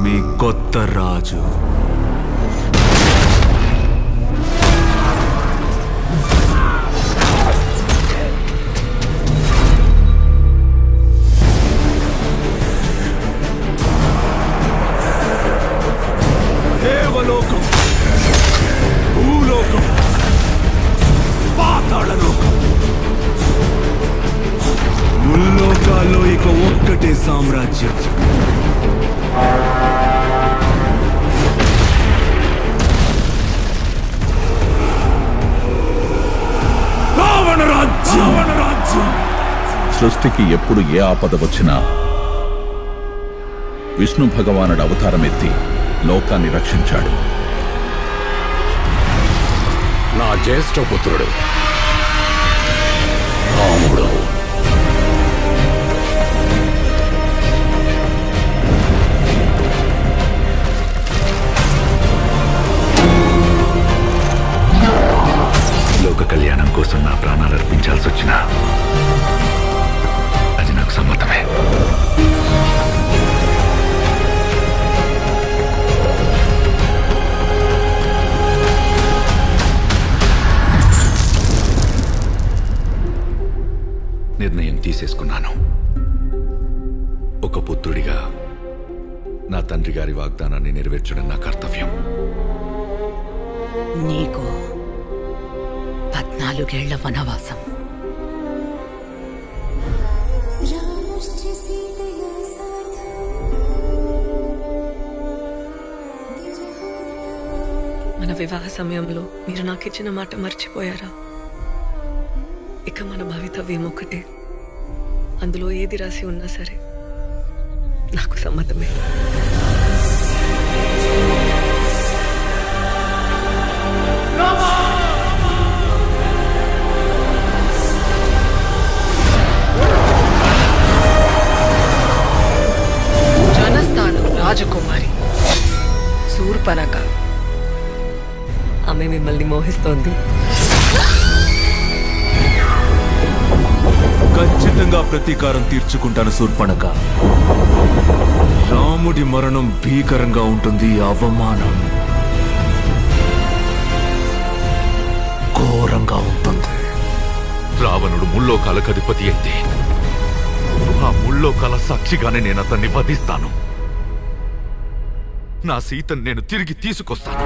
మీ కొత్త రాజు. దేవలోకం, భూలోకం, పాతాళలోకం, ముల్లోకాల్లో ఇక ఒక్కటే సామ్రాజ్యం. రావణ రాజ్యం. సృష్టికి ఎప్పుడు ఏ ఆపద వచ్చినా విష్ణు భగవానుడు అవతారమెత్తి లోకాన్ని రక్షించాడు. నా జ్యేష్ఠపుత్రుడు రాముడు. లోక కళ్యాణం కోసం నా ప్రాణాలు అర్పించాల్సి వచ్చినా అది నాకు సమ్మతమే. నిర్ణయం తీసేసుకున్నాను. ఒక పుత్రుడిగా నా తండ్రి గారి వాగ్దానాన్ని నెరవేర్చడం నా కర్తవ్యం. నీకు 14 ఏళ్ల వనవాసం. మన వివాహ సమయంలో మీరు నాకు ఇచ్చిన మాట మర్చిపోయారా? ఇక మన భవితవ్యం ఒకటే. అందులో ఏది రాసి ఉన్నా సరే నాకు సమ్మతమే. జనస్థానం రాజకుమారి శూర్పణఖ. ఆమె మిమ్మల్ని మోహిస్తోంది. ఖచ్చితంగా ప్రతీకారం తీర్చుకుంటాను శూర్పణఖ. రాముడి మరణం భీకరంగా ఉంటుంది. అవమానం ఘోరంగా ఉంటుంది. రావణుడు ముల్లోకాలకు అధిపతి అయితే ఆ ముల్లోకాల సాక్షిగానే నేను అతన్ని వధిస్తాను. నా సీతను నేను తిరిగి తీసుకొస్తాను.